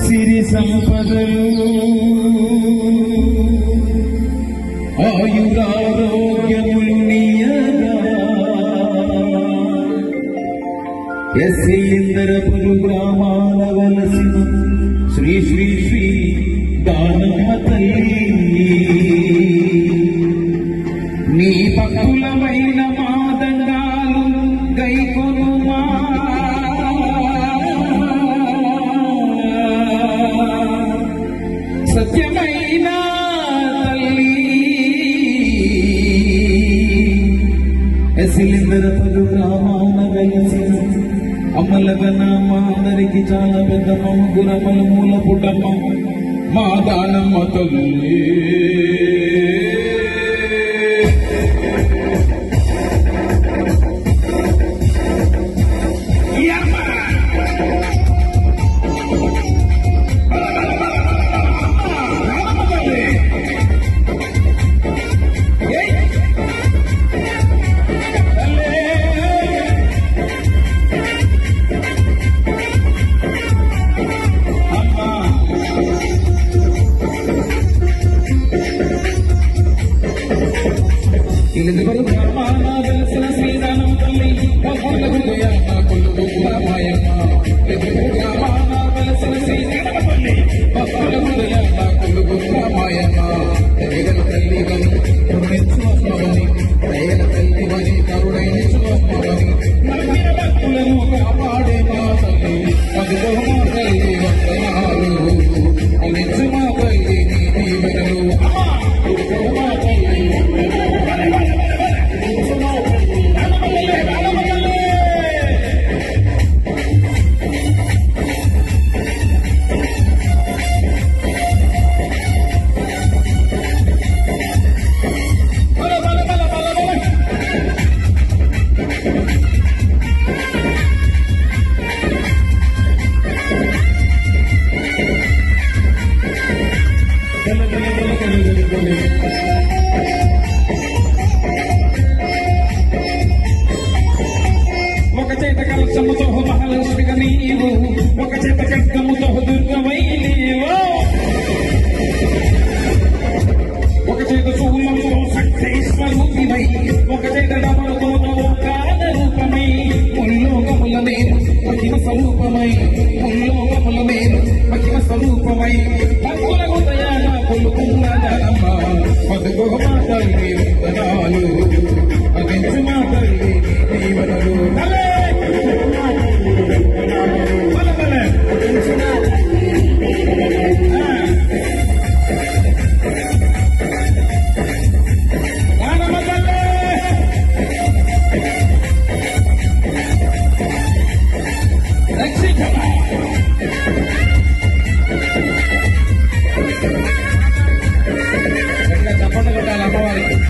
సిరి సంపదలు ఆయురారోగ్యమున్నియగా ఎస్సీందరపురు గ్రామాల వలసిన శ్రీ శ్రీ శ్రీ దానమ్మ తల్లి నీ భక్తులమైన మాదండాలు గైకొనుమా సత్యమైన తల్లి ఎస్సీందరపురు గ్రామాల వెలసిన అమ్మలగన మా అందరికి చాలా పెద్ద గురమల మూల పుట్టమ్మ మా దానమ్మ తల్లి ఇలిందువరు గ్రామాన వెలసిన శ్రీదానమ్మ తల్లి భక్తుల హృదయాన కొలువుకున్న మాయమ్మ ఇలిందువరు గ్రామాన వెలసిన శ్రీదానమ్మ తల్లి భక్తుల హృదయాన కొలువుకున్న మాయమ్మ దయగల తల్లివని కరుణించు అమ్మవని దయగల తల్లివని కరుణించు అమ్మవని నమ్మిన భక్తులను కాపాడే మా తల్లి అదిగో మా తల్లి వందనాలు అందించు మా తల్లి నీ దీవెనలు మా తల్లి ఒక చేత కలశముతో మహాలక్ష్మిగా నీవు ఒక చేత ఖడ్గముతో దుర్గమై నీవు ఒక చేత శూలముతో శక్తేశ్వరూపివై ఒక చేత డమరుతో ఓంకార రూపమై ముల్లోకముల నేను మహిమ స్వరూపమై ముల్లోకముల నేను మహిమ స్వరూపమై భక్తుల హృదయాన కొలుకున్న దానమ్మ పదుగో మా తల్లి వందనాలు అందించు మా తల్లి దీవెనలు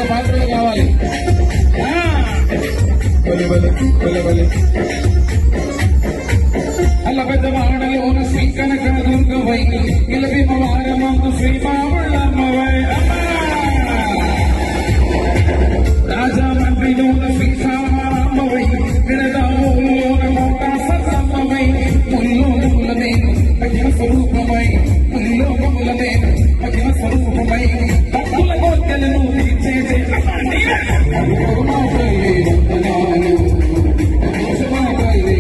పాత్రలు కావాలి అల్ల పెద్ద వాడలోన శ్రీ కనక దుర్గవై ఇలబిమ వారమందు శ్రీ మామల్లమ్మవై రాజా మంత్రిలోన శ్రీ సామారామ్మవై విడదామూలోన మోటా సత్తమ్మవై ముల్లోకముల నేను మహిమ స్వరూపమై ముల్లోకముల నేను మహిమ స్వరూపమై భక్తుల కోర్కెలను తీర్చేసే మా తల్లి వందనాలు మా తల్లి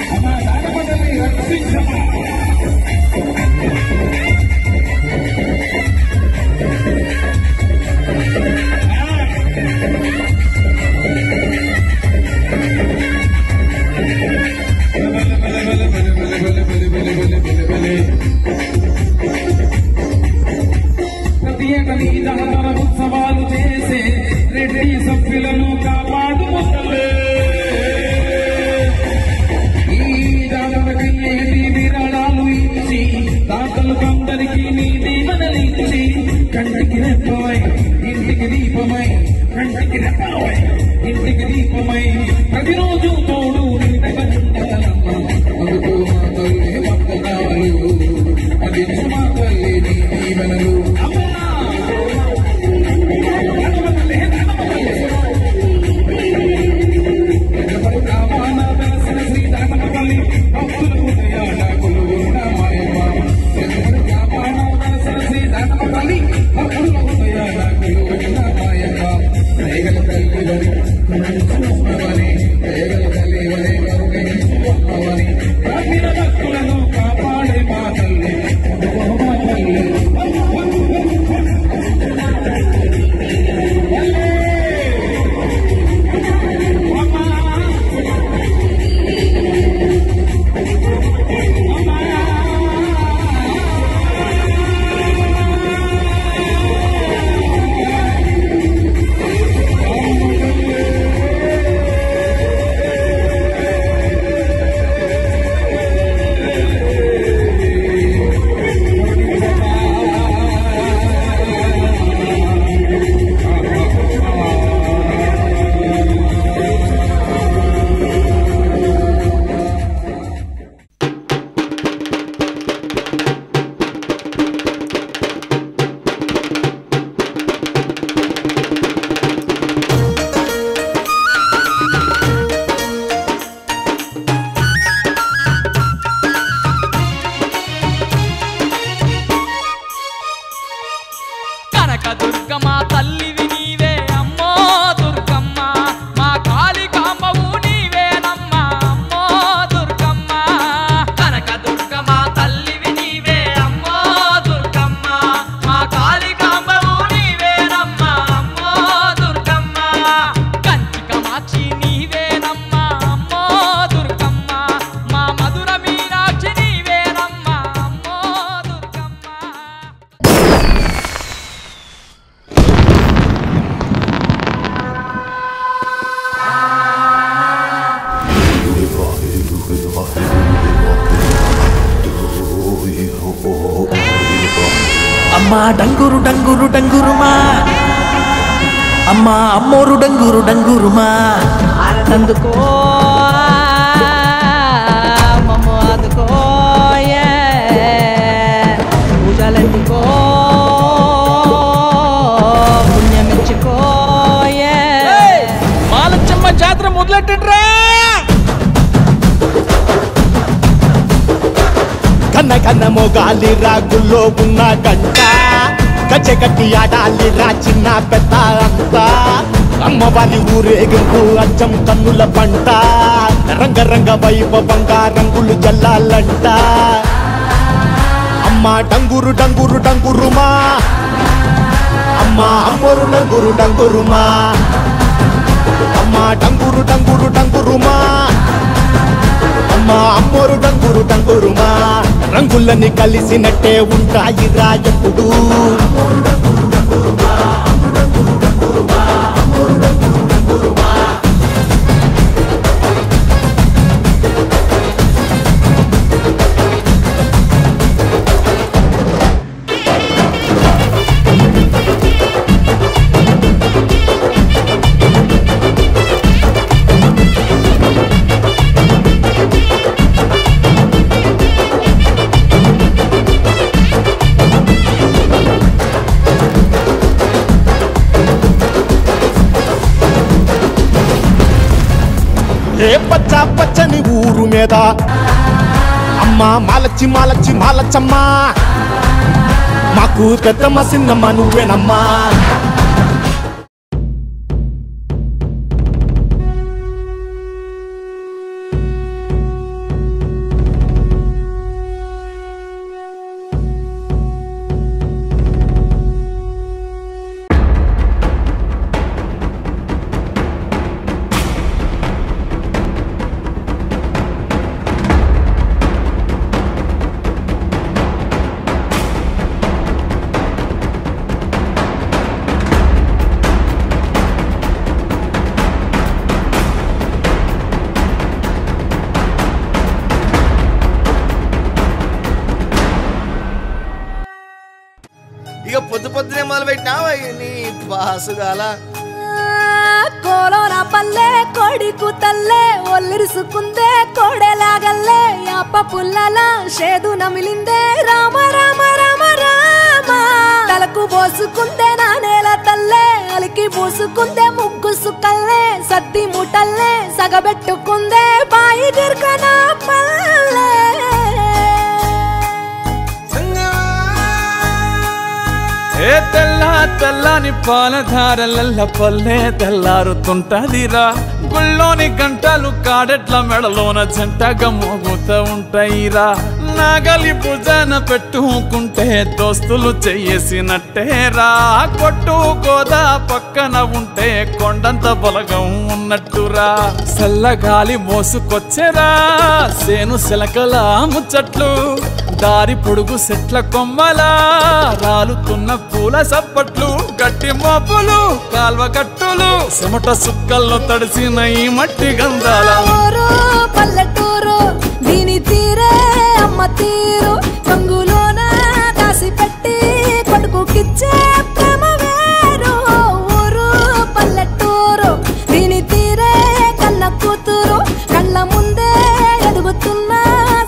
అమ్మా దానమ్మ తల్లి రక్షించమ్మా అమ్మా డంగురు డంగురు డంగురుమా అమ్మా అమ్మోరు డంగురు డంగురుమా అందుకో మమ్మ అందుకో పూజలందుకో పుణ్యమిచ్చుకో మాలచ్చమ్మ జాతర మొదలెట్టండ్రా కన్న కన్న మోగాలి రాగుల్లో ఉన్న గంట గజ్జె కట్టి ఆడాలి రా చిన్న పెద్ద అంతా అమ్మవారి ఊరేగింపు అచ్చం కన్నుల పంట రంగరంగ వైభవంగా రంగులు జల్లాలంట అమ్మ డంగురు డంగురు డంగురుమా అమ్మ అమ్మోరు డంగురు డంగురుమా అమ్మ డంగురు డంగురు డంగురుమా అమ్మ అమ్మోరు డంగురు డంగురుమా రంగులని కలిసినట్టే ఉంటాయి రా ఎప్పుడు ఏ పచ్చ పచ్చని ఊరు మీద అమ్మ మాలచ్చి మాలచ్చి మాలచ్చమ్మ మాకు పెద్దమ్మ సిన్నమ్మ నువ్వేనమ్మా ఇక పొద్దు పొద్దునే మొదలు పెట్టినావా నీ బాసుగాల కోలోన పల్లె కోడి కూతల్లే ఒల్లిరుసుకుందే కోడెలాగల్లే యాప పుల్లల షేదు నమిలిందే రామ రామ రామ రామ తలకు పోసుకుందే నానేల తల్లే అలికి పూసుకుందే ముగ్గు సుక్కల్లే సద్ది ముటల్లే సగబెట్టుకుందే బాయి గిర్కన పల్లె ఏ తెల్ల తెల్లని పాలధారలల్ల పల్లె తెల్లారుతుంటదిరా గుళ్ళోని గంటలు కాడెట్ల మెడలోన జంటగా మోగుతూ ఉంటాయిరా నాగలి భుజాన పెట్టుకుంటే దోస్తులు చెయ్యేసినట్టేరా కొట్టు గోదా పక్కన ఉంటే కొండంత బలగం ఉన్నట్టురా చల్లగాలి మోసుకొచ్చెరా సేను శిలకల ముచ్చట్లు దారి పొడుగు సెట్ల కొమ్మలా రాలుతున్న పూల సప్పట్లు గట్టి మోపులు కాల్వ కట్టులు చెమట సుక్కల్లో తడిసిన ఈ మట్టి గంధాల పల్లెటూరు దీని తీరే అమ్మ తీరు కంగులోన దాసి పెట్టి కొడుకుకిచ్చే ప్రేమ వేరు ఊరు పల్లెటూరు దీని తీరే కన్న కూతురు కళ్ళ ముందే ఎదుగుతున్న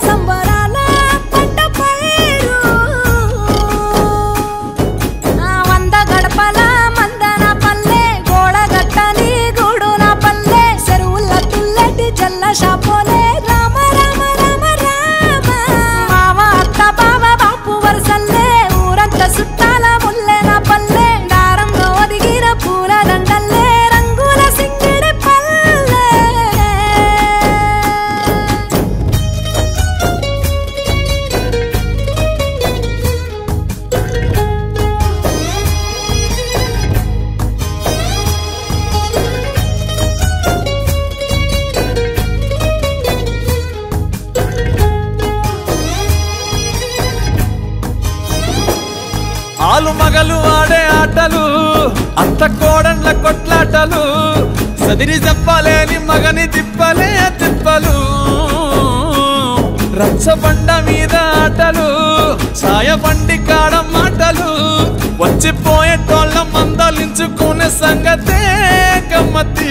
సంబరాల పంట పైరు వంద గడపల మందన పల్లె గోడ గట్టని గూడున పల్లె చెరువుల తుల్లటి జల్ల షాపోలే రామ రామ రామ రామ మావ అత్త బావ బాపు వరసల్లే ఊరంత సుట్టాల ముల్లెన పల్లె దారంగా ఒదిగిన పూల దండల్లే రంగుల సింగిడి పల్లె ఆలు మగలు ఆడే ఆటలు అంత కోడన్ల కొట్లాటలు సదిరి చెప్పలేని మగని తిప్పలే తిప్పలు రచ్చబండ మీద ఆటలు సాయ బండి కాడ మాట మాటలు వచ్చిపోయేటోళ్ళ మందలించుకునే సంగతే గమ్మతి.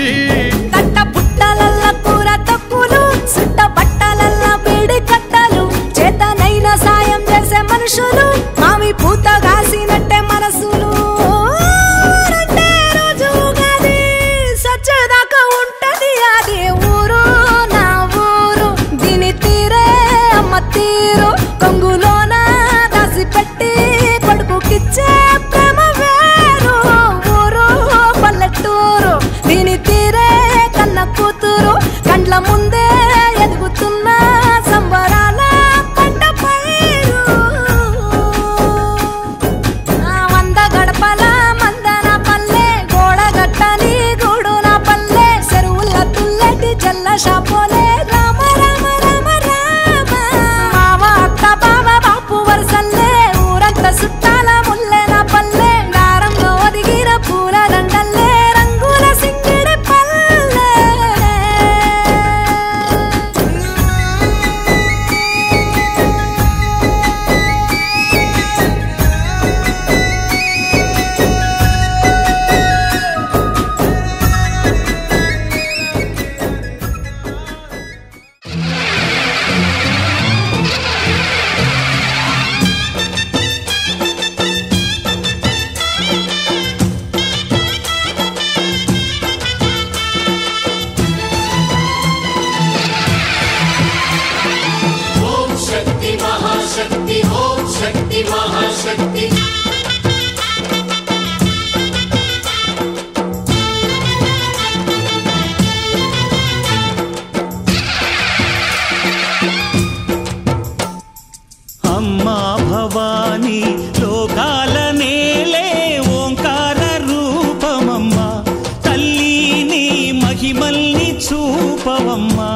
తట్ట పుట్టలల్ల కూర తక్కువలు సుట్ట బట్టలల్ల వేడి కట్టలు చేతనైన సాయం చేసే మనుషులు మామి పూత కాసినట్టే మనసులు. రెండే రోజు గది సచ్చేదాకా ఉంటది అది ఊరు నా ఊరు. దీని తీరే అమ్మ తీరు కొంగులోన దాసి పెట్టి కొడుకుకిచ్చే ప్రేమ వేరు. ఊరు పల్లెటూరు దీని తీరే కన్న కూతురు కండ్ల ముందే ఎదుగుతున్న సంబరాల పంట పైరు. వంద గడపల మందన పల్లె గోడగట్టని గూడు నా పల్లె చెరువుల తుల్లటి జల్ల షాపోలే రామ రామ రామ రామ. మామ అత్త బావ బాపు వరసల్లే ఊరంతా సుట్టాల ముల్లె నా పల్లె దారంలో ఒదిగిన పూల దండల్లే రంగుల సింగిడి పల్లె. అమ్మా భవానీ లోకాల నేలే ఓంకార రూపమమ్మా తల్లిని మహిమల్ని చూపవమ్మా.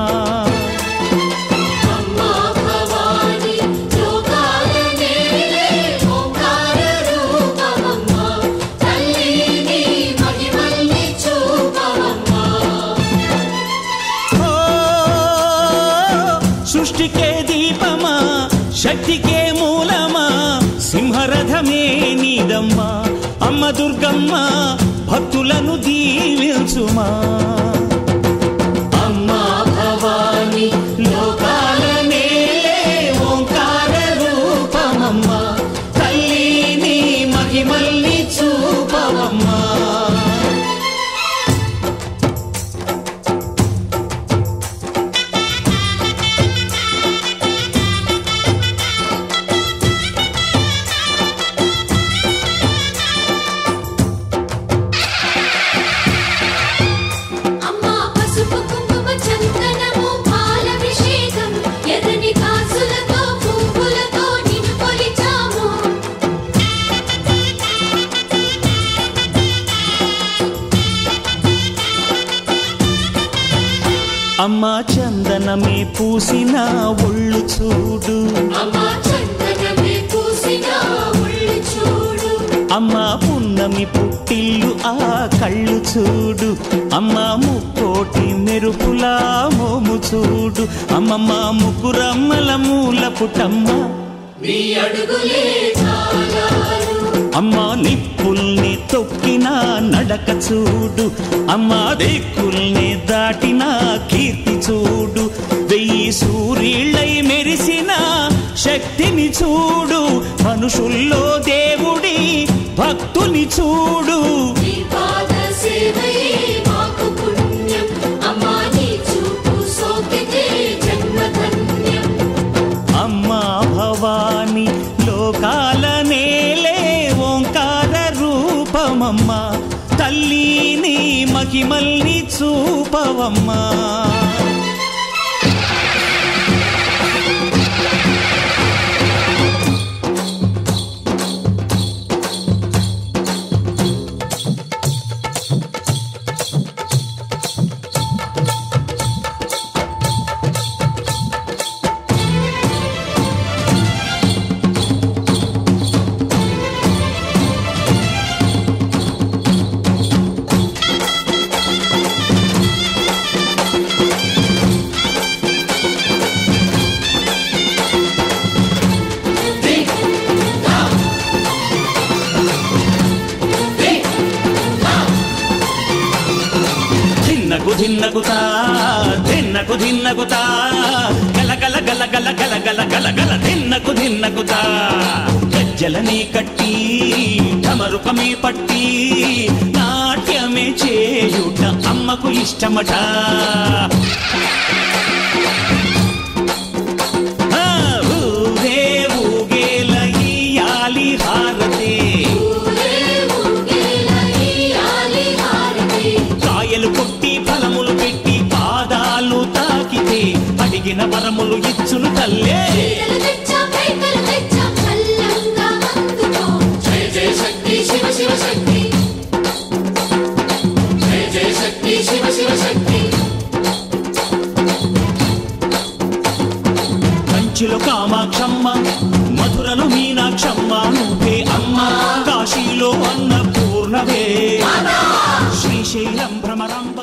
సృష్టికే దీపమా శక్తికే మూలమా సింహరథమే నీదమ్మా అమ్మ దుర్గమ్మ భక్తులను దీవించుమా. అమ్మా భవానీ లోకాల నేలే ఓంకార రూపమమ్మా తల్లిని మహిమల్ని చూపవమ్మా. అమ్మా చందనమే పూసిన ఒళ్ళు చూడు అమ్మా పున్నమి పుట్టిల్లు ఆ కళ్ళు చూడు అమ్మా ముక్కోటి మెరుపులా మోము చూడు అమ్మమ్మ ముగ్గురమ్మల మూల పుట్టమ్మ అమ్మా నిప్పుల్ని తొక్కిన నడక చూడు అమ్మా దిక్కుల్ని దాటిన కీర్తి చూడు 1000 సూర్యుళ్ళై మెరిసిన శక్తిని చూడు మనుషుల్లో దేవుడి భక్తుని చూడు. అమ్మా భవానీ లోకాల నేలే ఓంకార రూపమమ్మా తల్లిని మహిమల్ని చూపవమ్మా. ధిన్నకుతా ధిన్నకు ధిన్నకుతా గల గల గల గల గల గల గల గల ధిన్నకు ధిన్నకుతా గజ్జలనే కట్టి ఢమరుకమే పట్టి నాట్యమే చేయుట అమ్మకు ఇష్టమట ఊరే ఊగేల ఇయ్యాలి హారతి కాయలు కొట్టి ఫలములు పెట్టి పాదాలు తాకితే అడిగిన వరములు ఇచ్చును తల్లే కంచిలో కామాక్షమ్మ మధురలో మీనాక్షమ్మ నువ్వే అమ్మ కాశీలో అన్నపూర్ణవే శ్రీశైలం భ్రమరాంబ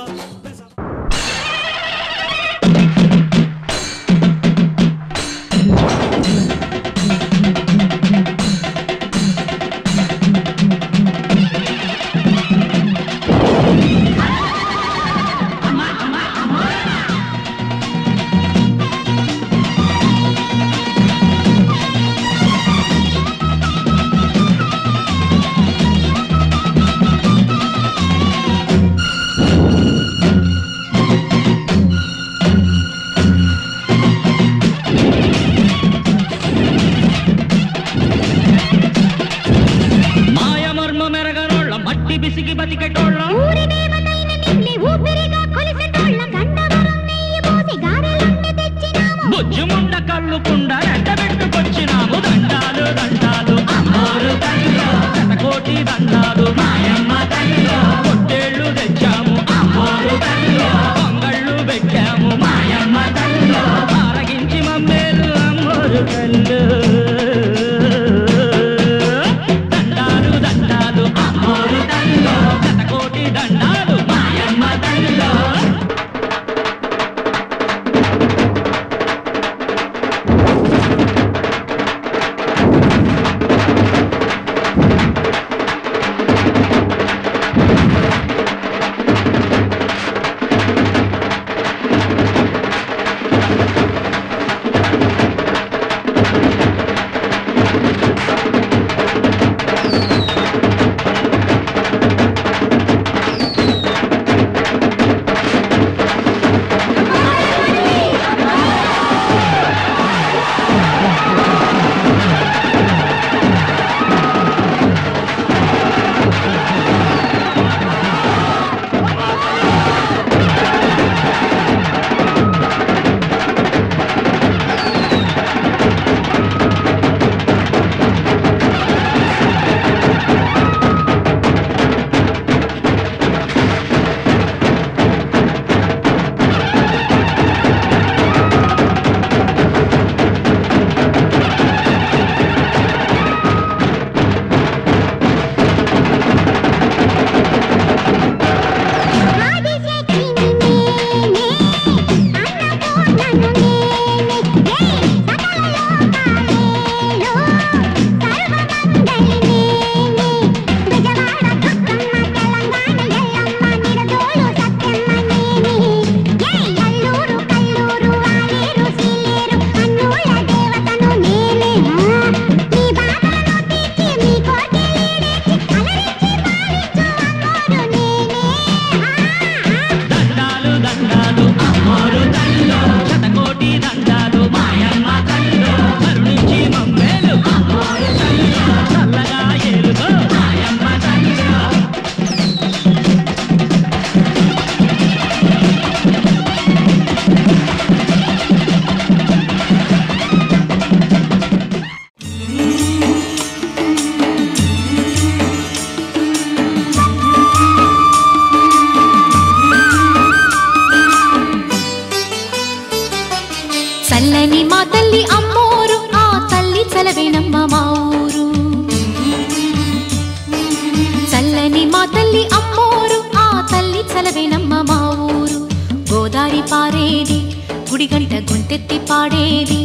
గుడిగంట గొంతెత్తి పాడేది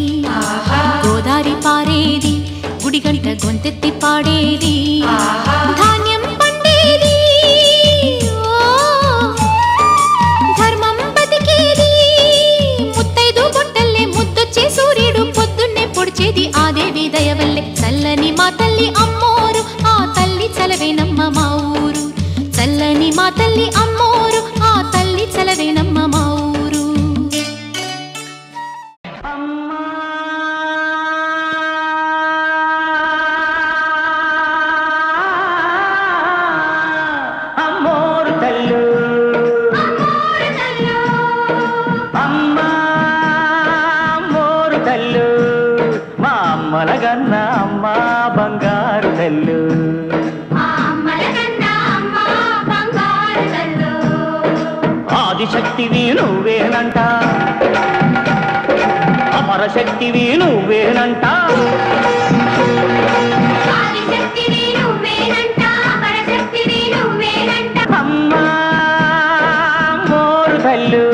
గోదారి పారేది గుడిగంట గొంతెత్తి పాడేది ధాన్యం పండేది ధర్మం చలవల్లె చల్లని మా తల్లి అమ్మోరు ఆ తల్లి చలవేనమ్మ మా ఊరు చల్లని మా తల్లి అమ్మోరు ఆ తల్లి చలవేనమ్మ మా ఊరు అమ్మోరు తల్లు అమ్మా అమ్మోరు తల్లు మా అమ్మలగన్న అమ్మ బంగారు తల్లు ఆదిశక్తివి నువ్వేనంట అమరశక్తివి నువ్వేనంట అమ్మా అమ్మోరు తల్లు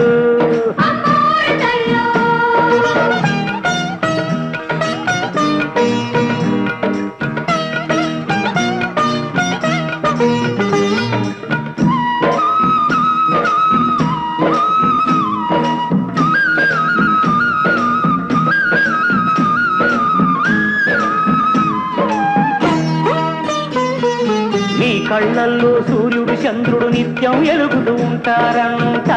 నీ కళ్ళల్లో సూర్యుడు చంద్రుడు నిత్యం ఎలుగుతూ ఉంటారంట